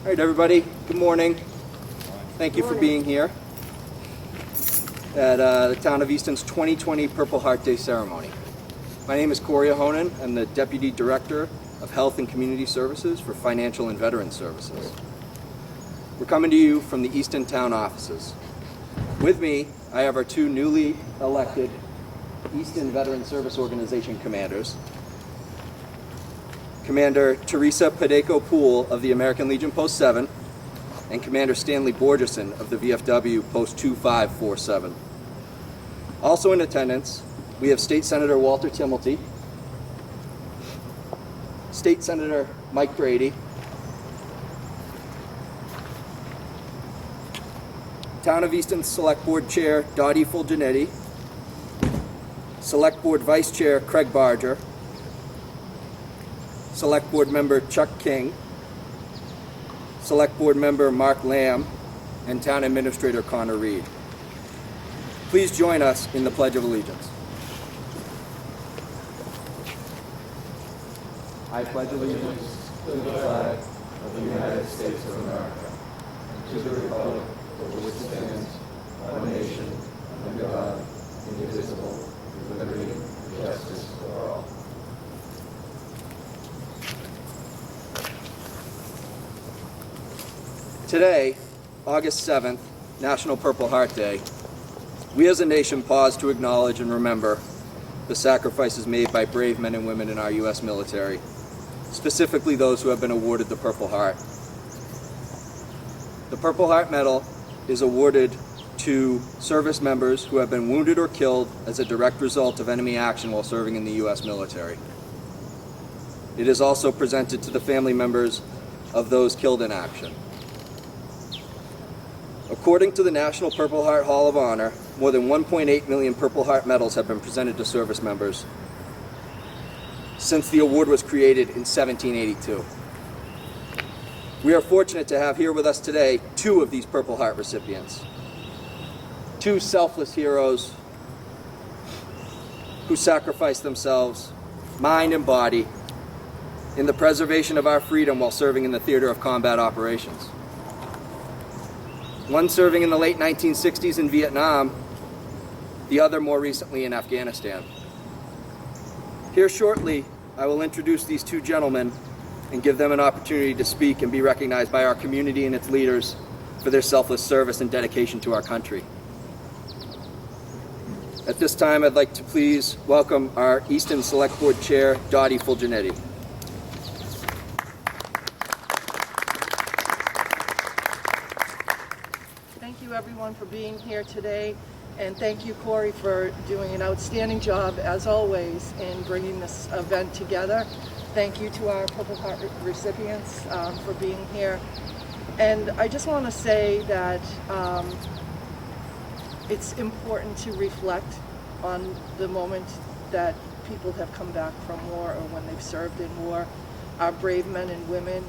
All right, everybody, good morning. Thank you for being here at the Town of Easton's 2020 Purple Heart Day ceremony. My name is Corey Ahonen. I'm the Deputy Director of Health and Community Services for Financial and Veteran Services. We're coming to you from the Easton Town offices. With me, I have our two newly elected Easton Veteran Service Organization commanders, Commander Teresa Padeco-Poole of the American Legion Post 7, and Commander Stanley Borgeson of the VFW Post 2547. Also in attendance, we have State Senator Walter Timilty, State Senator Mike Brady, Town of Easton Select Board Chair Dottie Fulgenetti, Select Board Vice Chair Craig Barger, Select Board Member Chuck King, Select Board Member Mark Lamb, and Town Administrator Connor Reed. Please join us in the Pledge of Allegiance. I pledge allegiance to the flag of the United States of America, and to the republic for which it stands, one nation, under God, indivisible, with liberty and justice for all. Today, August 7th, National Purple Heart Day, we as a nation pause to acknowledge and remember the sacrifices made by brave men and women in our U.S. military, specifically those who have been awarded the Purple Heart. The Purple Heart Medal is awarded to service members who have been wounded or killed as a direct result of enemy action while serving in the U.S. military. It is also presented to the family members of those killed in action. According to the National Purple Heart Hall of Honor, more than 1.8 million Purple Heart medals have been presented to service members since the award was created in 1782. We are fortunate to have here with us today two of these Purple Heart recipients, two selfless heroes who sacrificed themselves, mind and body, in the preservation of our freedom while serving in the theater of combat operations. One serving in the late 1960s in Vietnam, the other more recently in Afghanistan. Here shortly, I will introduce these two gentlemen and give them an opportunity to speak and be recognized by our community and its leaders for their selfless service and dedication to our country. At this time, I'd like to please welcome our Easton Select Board Chair, Dottie Fulgenetti. Thank you everyone for being here today, and thank you, Corey, for doing an outstanding job as always in bringing this event together. Thank you to our Purple Heart recipients for being here. And I just want to say that it's important to reflect on the moment that people have come back from war or when they've served in war. Our brave men and women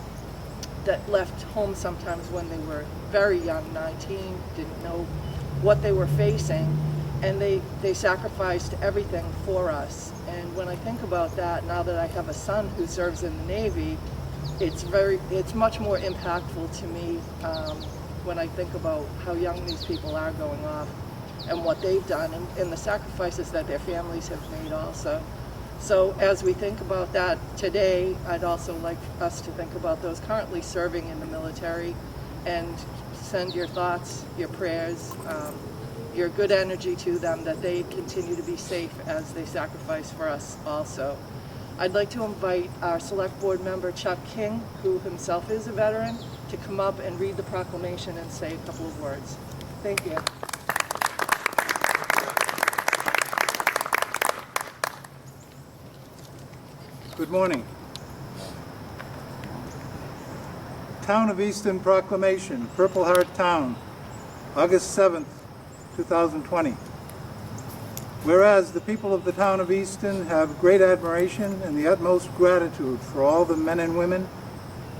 that left home sometimes when they were very young, 19, didn't know what they were facing, and they sacrificed everything for us. And when I think about that, now that I have a son who serves in the Navy, it's much more impactful to me when I think about how young these people are going off and what they've done and the sacrifices that their families have made also. So as we think about that today, I'd also like us to think about those currently serving in the military and send your thoughts, your prayers, your good energy to them, that they continue to be safe as they sacrifice for us also. I'd like to invite our Select Board member Chuck King, who himself is a veteran, to come up and read the proclamation and say a couple of words. Thank you. Good morning. Town of Easton Proclamation, Purple Heart Town, August 7th, 2020. Whereas the people of the town of Easton have great admiration and the utmost gratitude for all the men and women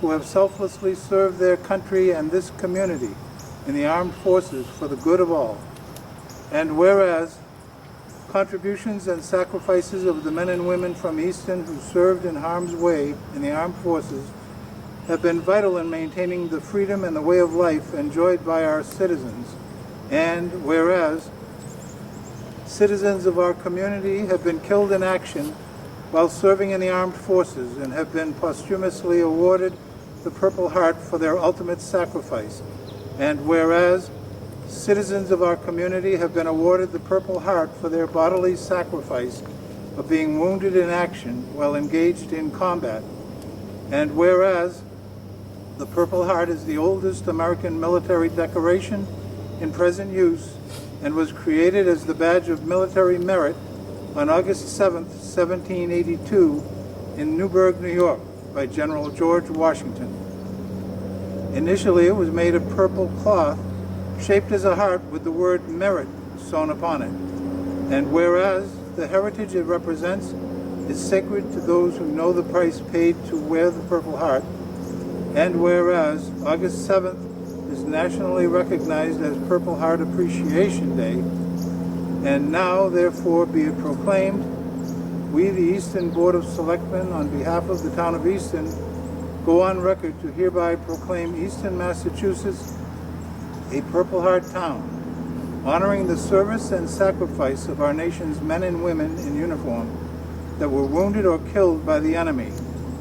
who have selflessly served their country and this community in the armed forces for the good of all. And whereas contributions and sacrifices of the men and women from Easton who served in harm's way in the armed forces have been vital in maintaining the freedom and the way of life enjoyed by our citizens. And whereas citizens of our community have been killed in action while serving in the armed forces and have been posthumously awarded the Purple Heart for their ultimate sacrifice. And whereas citizens of our community have been awarded the Purple Heart for their bodily sacrifice of being wounded in action while engaged in combat. And whereas the Purple Heart is the oldest American military decoration in present use and was created as the badge of military merit on August 7, 1782 in Newburgh, New York by General George Washington. Initially it was made of purple cloth shaped as a heart with the word merit sewn upon it. And whereas the heritage it represents is sacred to those who know the price paid to wear the Purple Heart, and whereas August 7th is nationally recognized as Purple Heart Appreciation Day, and now therefore be it proclaimed, we, the Easton Board of Selectmen, on behalf of the town of Easton, go on record to hereby proclaim Easton, Massachusetts, a Purple Heart town, honoring the service and sacrifice of our nation's men and women in uniform that were wounded or killed by the enemy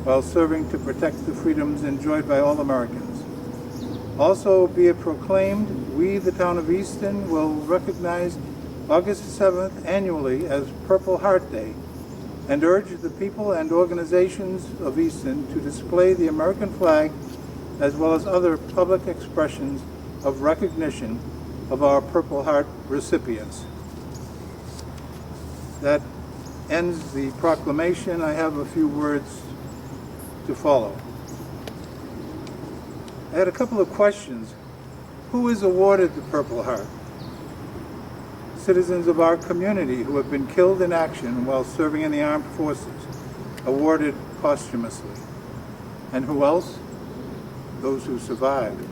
while serving to protect the freedoms enjoyed by all Americans. Also be it proclaimed, we, the town of Easton, will recognize August 7th annually as Purple Heart Day and urge the people and organizations of Easton to display the American flag as well as other public expressions of recognition of our Purple Heart recipients. That ends the proclamation. I have a few words to follow. I had a couple of questions. Who is awarded the Purple Heart? Citizens of our community who have been killed in action while serving in the armed forces, awarded posthumously. And who else? Those who survived.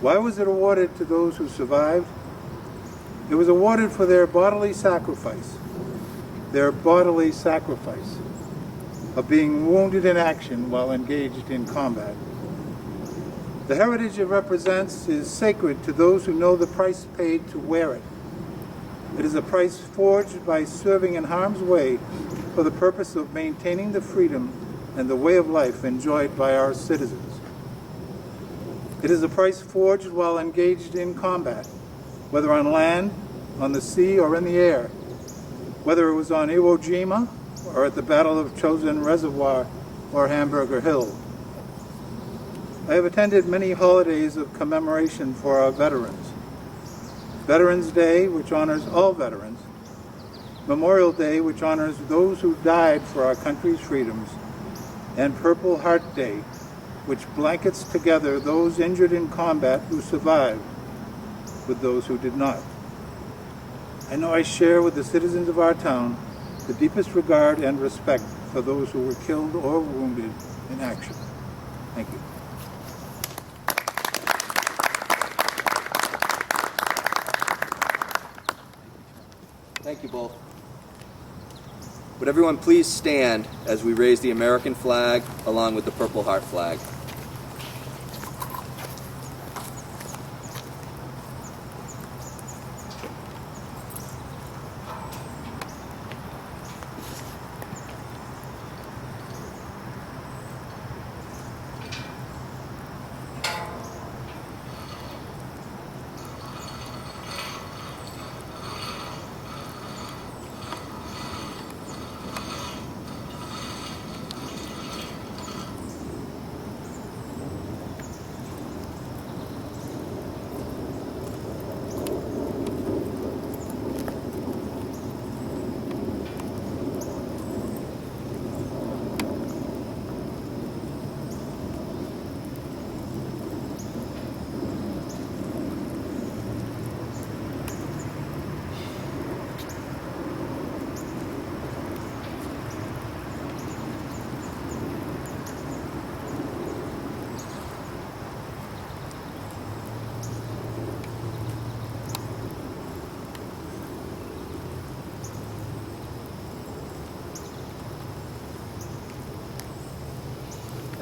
Why was it awarded to those who survived? It was awarded for their bodily sacrifice of being wounded in action while engaged in combat. The heritage it represents is sacred to those who know the price paid to wear it. It is a price forged by serving in harm's way for the purpose of maintaining the freedom and the way of life enjoyed by our citizens. It is a price forged while engaged in combat, whether on land, on the sea, or in the air, whether it was on Iwo Jima or at the Battle of Chosin Reservoir or Hamburger Hill. I have attended many holidays of commemoration for our veterans. Veterans Day, which honors all veterans, Memorial Day, which honors those who died for our country's freedoms, and Purple Heart Day, which blankets together those injured in combat who survived with those who did not. I know I share with the citizens of our town the deepest regard and respect for those who were killed or wounded in action. Thank you. Thank you both. Would everyone please stand as we raise the American flag along with the Purple Heart flag?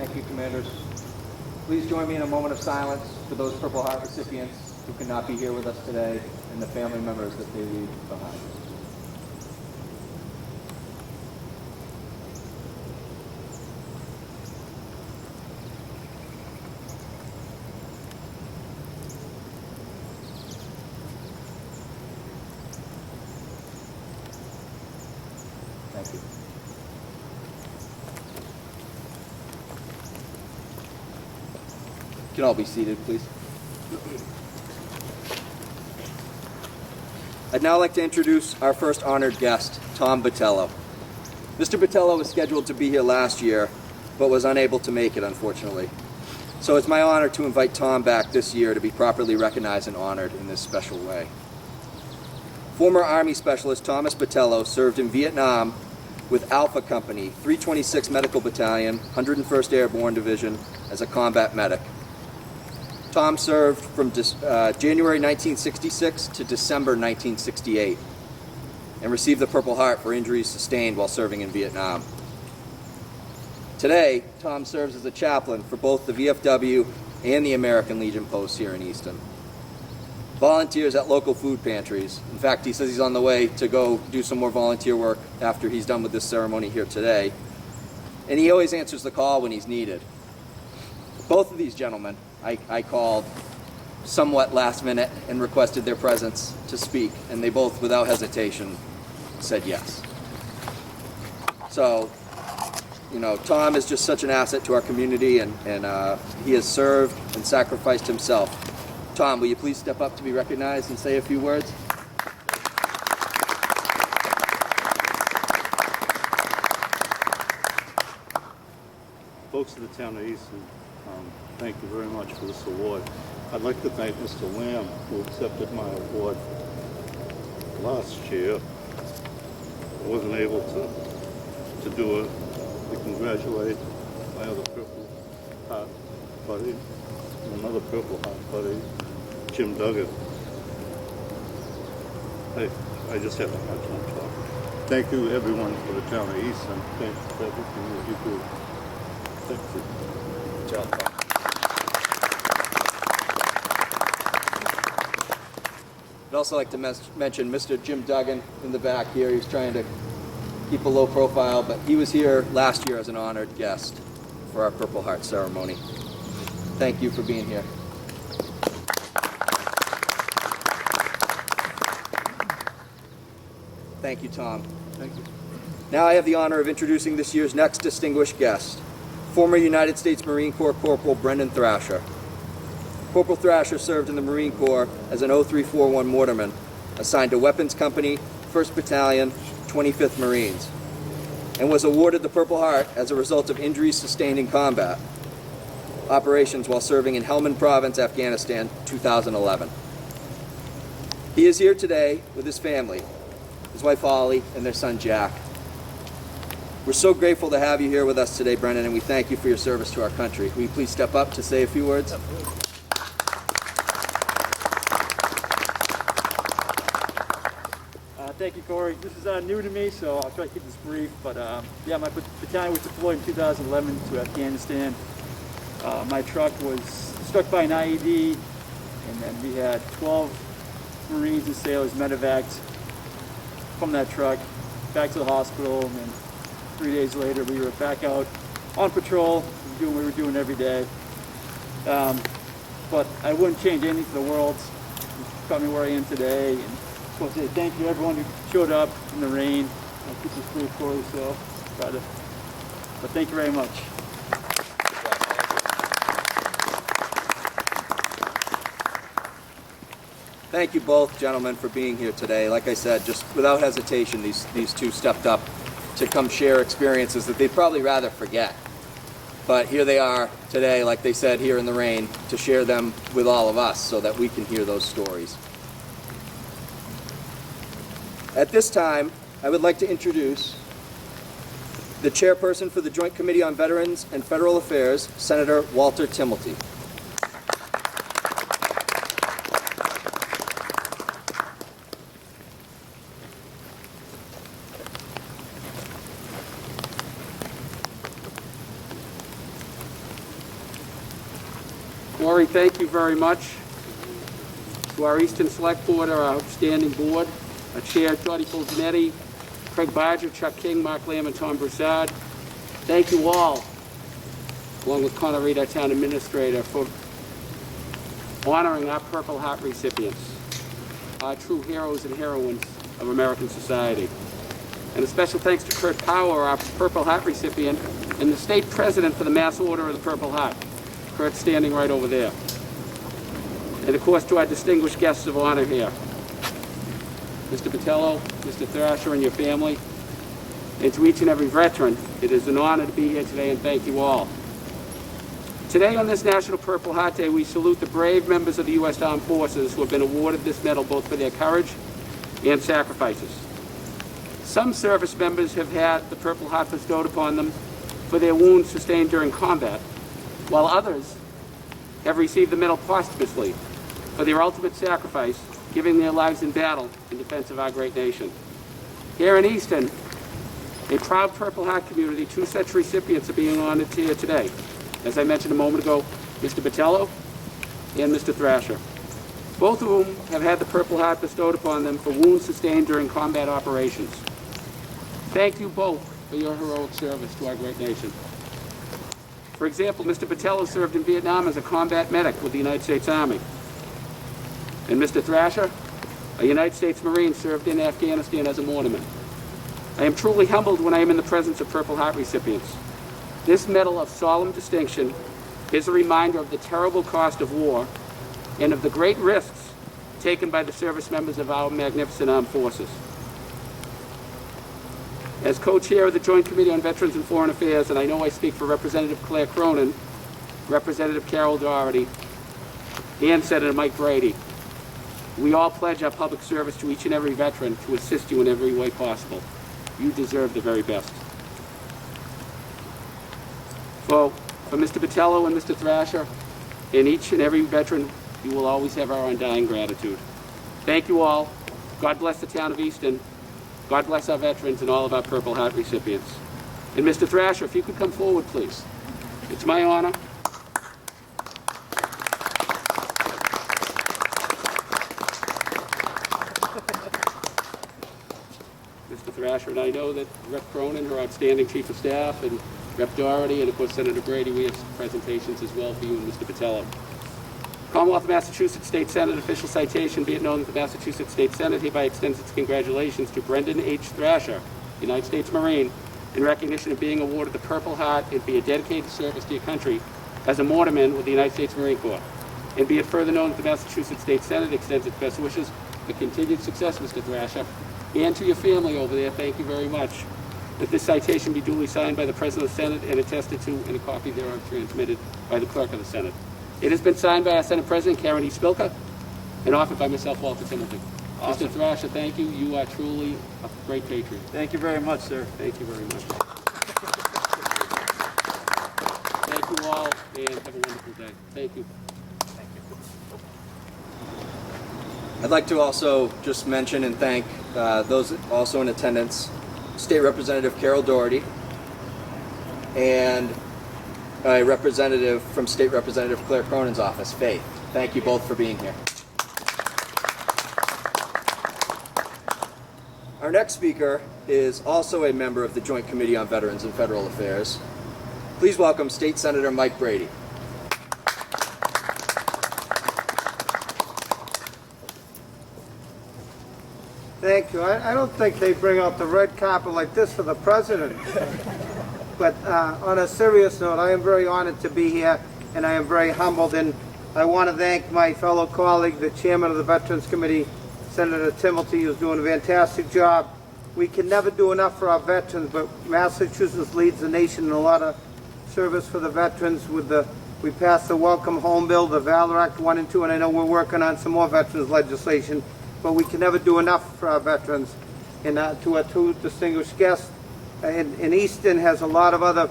Thank you, Commanders. Please join me in a moment of silence for those Purple Heart recipients who could not be here with us today and the family members that they leave behind. Thank you. You can all be seated, please. I'd now like to introduce our first honored guest, Tom Botello. Mr. Botello was scheduled to be here last year, but was unable to make it, unfortunately. So it's my honor to invite Tom back this year to be properly recognized and honored in this special way. Former Army Specialist Thomas Botello served in Vietnam with Alpha Company, 326 Medical Battalion, 101st Airborne Division, as a combat medic. Tom served from January 1966 to December 1968 and received the Purple Heart for injuries sustained while serving in Vietnam. Today, Tom serves as a chaplain for both the VFW and the American Legion posts here in Easton. Volunteers at local food pantries. In fact, he says he's on the way to go do some more volunteer work after he's done with this ceremony here today. And he always answers the call when he's needed. Both of these gentlemen, I called somewhat last minute and requested their presence to speak, and they both, without hesitation, said yes. So, you know, Tom is just such an asset to our community, and he has served and sacrificed himself. Tom, will you please step up to be recognized and say a few words? Folks of the town of Easton, thank you very much for this award. I'd like to thank Mr. Lamb, who accepted my award last year. I wasn't able to do it. To congratulate my other Purple Heart buddy, another Purple Heart buddy, Jim Duggan. I just have a hard time talking. Thank you, everyone, for the town of Easton. Thanks for everything that you do. Thank you. Good job, Tom. I'd also like to mention Mr. Jim Duggan in the back here. He's trying to keep a low profile, but he was here last year as an honored guest for our Purple Heart ceremony. Thank you for being here. Thank you, Tom. Thank you. Now I have the honor of introducing this year's next distinguished guest, former United States Marine Corps Corporal Brendan Thrasher. Corporal Thrasher served in the Marine Corps as an 0341 Mortarman, assigned to Weapons Company, 1st Battalion, 25th Marines, and was awarded the Purple Heart as a result of injuries sustained in combat operations while serving in Helmand Province, Afghanistan, 2011. He is here today with his family, his wife Holly, and their son Jack. We're so grateful to have you here with us today, Brendan, and we thank you for your service to our country. Will you please step up to say a few words? Thank you, Corey. This is new to me, so I'll try to keep this brief. But yeah, my battalion was deployed in 2011 to Afghanistan. My truck was struck by an IED, and then we had 12 Marines and sailors medevaced from that truck back to the hospital. And then 3 days later, we were back out on patrol, doing what we were doing every day. But I wouldn't change anything for the world. It's got me where I am today. And I just want to say thank you to everyone who showed up in the rain. I keep this brief for you, so try to. But thank you very much. Thank you both, gentlemen, for being here today. Like I said, just without hesitation, these two stepped up to come share experiences that they'd probably rather forget. But here they are today, like they said, here in the rain, to share them with all of us so that we can hear those stories. At this time, I would like to introduce the chairperson for the Joint Committee on Veterans and Federal Affairs, Senator Walter Timilty. Lori, thank you very much. To our Easton Select Board, our outstanding board, our Chair, Dottie Fulgenetti, Craig Barger, Chuck King, Mark Lamb, and Tom Broussard. Thank you all, along with Connor Reed, our Town Administrator, for honoring our Purple Heart recipients, our true heroes and heroines of American society. And a special thanks to Kurt Power, our Purple Heart recipient, and the State President for the Mass Order of the Purple Heart. Kurt's standing right over there. And of course to our distinguished guests of honor here, Mr. Patello, Mr. Thrasher, and your family, and to each and every veteran, it is an honor to be here today, and thank you all. Today on this National Purple Heart Day, we salute the brave members of the U.S. Armed Forces who have been awarded this medal both for their courage and sacrifices. Some service members have had the Purple Heart bestowed upon them for their wounds sustained during combat, while others have received the medal posthumously for their ultimate sacrifice, giving their lives in battle in defense of our great nation. Here in Easton, a proud Purple Heart community, 2 such recipients are being honored here today. As I mentioned a moment ago, Mr. Patello and Mr. Thrasher, both of whom have had the Purple Heart bestowed upon them for wounds sustained during combat operations. Thank you both for your heroic service to our great nation. For example, Mr. Patello served in Vietnam as a combat medic with the United States Army. And Mr. Thrasher, a United States Marine, served in Afghanistan as a mortarman. I am truly humbled when I am in the presence of Purple Heart recipients. This medal of solemn distinction is a reminder of the terrible cost of war and of the great risks taken by the service members of our magnificent armed forces. As co-chair of the Joint Committee on Veterans and Foreign Affairs, and I know I speak for Representative Claire Cronin, Representative Carol Doherty, and Senator Mike Brady, we all pledge our public service to each and every veteran to assist you in every way possible. You deserve the very best. So, for Mr. Patello and Mr. Thrasher, and each and every veteran, you will always have our undying gratitude. Thank you all. God bless the town of Easton. God bless our veterans and all of our Purple Heart recipients. And Mr. Thrasher, if you could come forward, please. It's my honor. Mr. Thrasher, and I know that Rep. Cronin, her outstanding Chief of Staff, and Rep. Doherty, and of course Senator Brady, we have presentations as well for you and Mr. Patello. Commonwealth of Massachusetts State Senate official citation, be it known that the Massachusetts State Senate hereby extends its congratulations to Brendan H. Thrasher, United States Marine, in recognition of being awarded the Purple Heart and for your dedicated service to your country as a mortarman with the United States Marine Corps. And be it further known that the Massachusetts State Senate extends its best wishes for continued success, Mr. Thrasher, and to your family over there, thank you very much. That this citation be duly signed by the President of the Senate and attested to, and a copy thereof transmitted by the Clerk of the Senate. It has been signed by our Senate President, Karen E. Spilka, and offered by myself, Walter Timothy. Awesome. Mr. Thrasher, thank you. You are truly a great patriot. Thank you very much, sir. Thank you very much. Thank you all, and have a wonderful day. Thank you. I'd like to also just mention and thank those also in attendance, State Representative Carol Doherty and a representative from State Representative Claire Cronin's office, Faith. Thank you both for being here. Our next speaker is also a member of the Joint Committee on Veterans and Federal Affairs. Please welcome State Senator Mike Brady. Thank you. I don't think they bring out the red carpet like this for the president. But on a serious note, I am very honored to be here, and I am very humbled. And I want to thank my fellow colleague, the chairman of the Veterans Committee, Senator Timothy, who's doing a fantastic job. We can never do enough for our veterans, but Massachusetts leads the nation in a lot of service for the veterans. We passed the Welcome Home Bill, the Valor Act 1 and 2, and I know we're working on some more veterans legislation. But we can never do enough for our veterans. And to our 2 distinguished guests, and Easton has a lot of other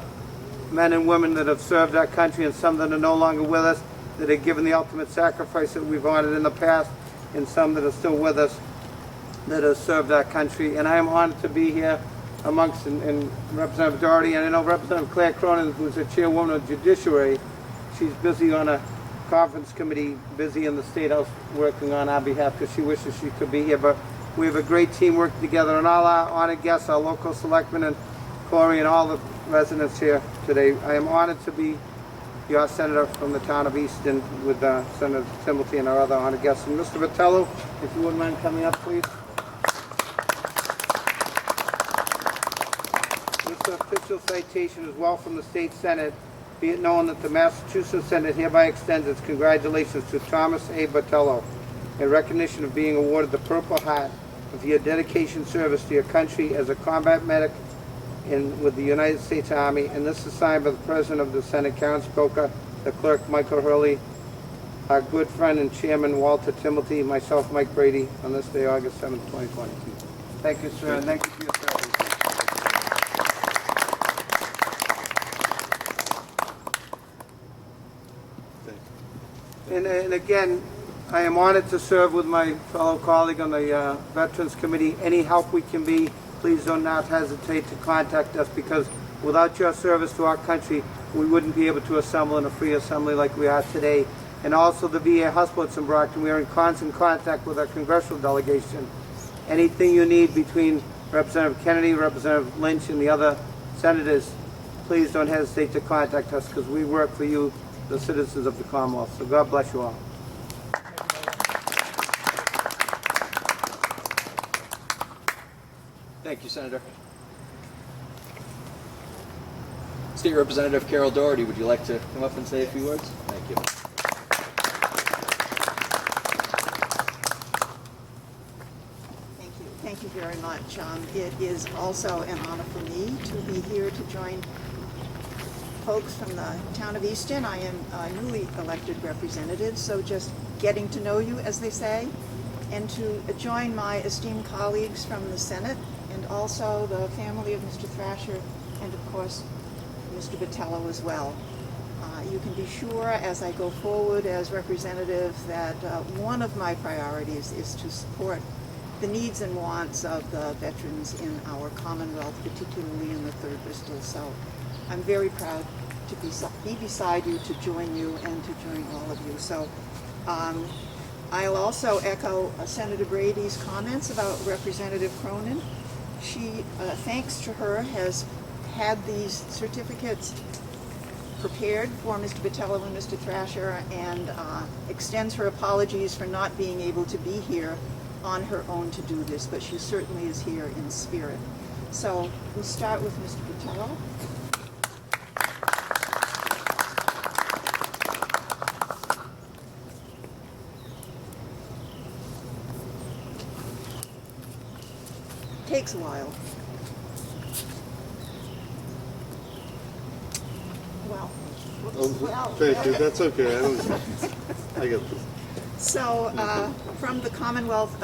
men and women that have served our country, and some that are no longer with us, that have given the ultimate sacrifice that we've honored in the past, and some that are still with us that have served our country. And I am honored to be here amongst and Representative Doherty, and I know Representative Claire Cronin, who's the chairwoman of Judiciary. She's busy on a conference committee busy in the State House working on our behalf because she wishes she could be here. But we have a great team working together, and all our honored guests, our local selectmen, and Corey, and all the residents here today. I am honored to be your senator from the town of Easton with Senator Timothy and our other honored guests. And Mr. Vitello, if you wouldn't mind coming up, please. This official citation is well from the State Senate. Be it known that the Massachusetts Senate hereby extends its congratulations to Thomas A. Vitello in recognition of being awarded the Purple Heart for your dedication service to your country as a combat medic with the United States Army. And this is signed by the President of the Senate, Karen Spoka, the Clerk, Michael Hurley, our good friend and Chairman, Walter Timothy, myself, Mike Brady, on this day, August 7th, 2020. Thank you, sir, and thank you for your service. And again, I am honored to serve with my fellow colleague on the Veterans Committee. Any help we can be, please do not hesitate to contact us, because without your service to our country, we wouldn't be able to assemble in a free assembly like we are today. And also the VA hospitals in Brockton, we are in constant contact with our congressional delegation. Anything you need between Representative Kennedy, Representative Lynch, and the other senators, please don't hesitate to contact us, because we work for you, the citizens of the Commonwealth. So God bless you all. Thank you, Senator. State Representative Carol Doherty, would you like to come up and say a few words? Thank you. Thank you. Thank you very much. It is also an honor for me to be here to join folks from the town of Easton. I am a newly elected representative, so just getting to know you, as they say, and to join my esteemed colleagues from the Senate, and also the family of Mr. Thrasher, and of course, Mr. Vitello as well. You can be sure as I go forward as representative that one of my priorities is to support the needs and wants of the veterans in our Commonwealth, particularly in the 3rd Bristol. So I'm very proud to be beside you, to join you, and to join all of you. So I'll also echo Senator Brady's comments about Representative Cronin. She, thanks to her, has had these certificates prepared for Mr. Vitello and Mr. Thrasher, and extends her apologies for not being able to be here on her own to do this, but she certainly is here in spirit. So we'll start with Mr. Vitello. Takes a while. Well, Thank you. That's okay. I got this. So, from the Commonwealth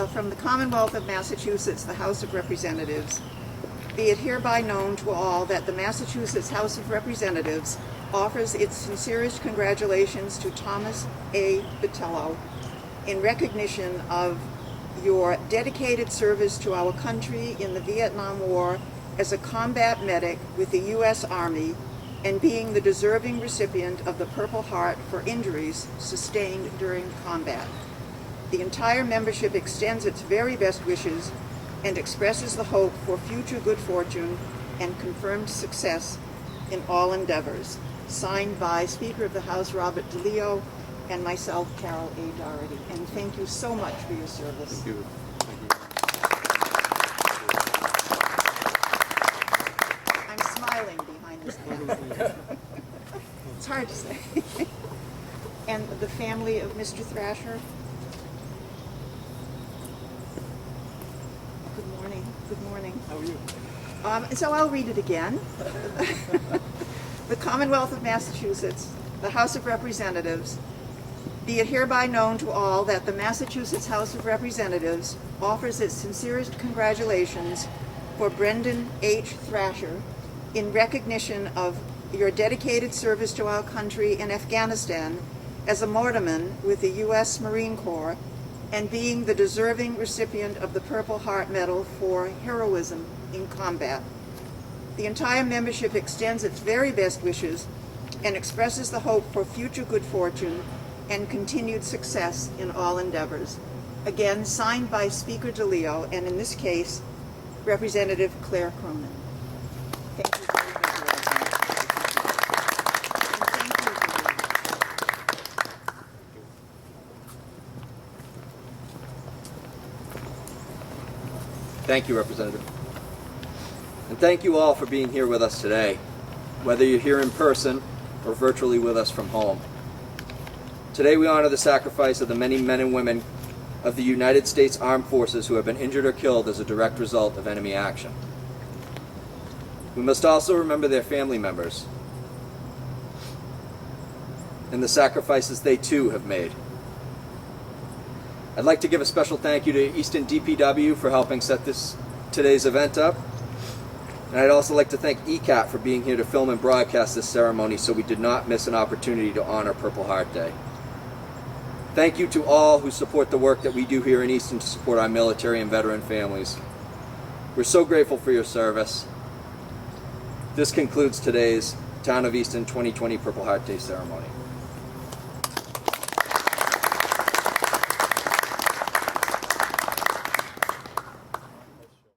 of Massachusetts, the House of Representatives, be it hereby known to all that the Massachusetts House of Representatives offers its sincerest congratulations to Thomas A. Vitello in recognition of your dedicated service to our country in the Vietnam War as a combat medic with the U.S. Army, and being the deserving recipient of the Purple Heart for injuries sustained during combat. The entire membership extends its very best wishes and expresses the hope for future good fortune and confirmed success in all endeavors. Signed by Speaker of the House Robert DeLeo and myself, Carol A. Doherty. And thank you so much for your service. Thank you. I'm smiling behind this camera. It's hard to say. And the family of Mr. Thrasher. Good morning. Good morning. How are you? So I'll read it again. The Commonwealth of Massachusetts, the House of Representatives, be it hereby known to all that the Massachusetts House of Representatives offers its sincerest congratulations for Brendan H. Thrasher in recognition of your dedicated service to our country in Afghanistan as a mortarman with the U.S. Marine Corps, and being the deserving recipient of the Purple Heart Medal for heroism in combat. The entire membership extends its very best wishes and expresses the hope for future good fortune and continued success in all endeavors. Again, signed by Speaker DeLeo, and in this case, Representative Claire Cronin. Thank you very much. And thank you, DeLeo. Thank you, Representative. And thank you all for being here with us today, whether you're here in person or virtually with us from home. Today we honor the sacrifice of the many men and women of the United States Armed Forces who have been injured or killed as a direct result of enemy action. We must also remember their family members and the sacrifices they too have made. I'd like to give a special thank you to Easton DPW for helping set today's event up. And I'd also like to thank ECAT for being here to film and broadcast this ceremony so we did not miss an opportunity to honor Purple Heart Day. Thank you to all who support the work that we do here in Easton to support our military and veteran families. We're so grateful for your service. This concludes today's Town of Easton 2020 Purple Heart Day ceremony.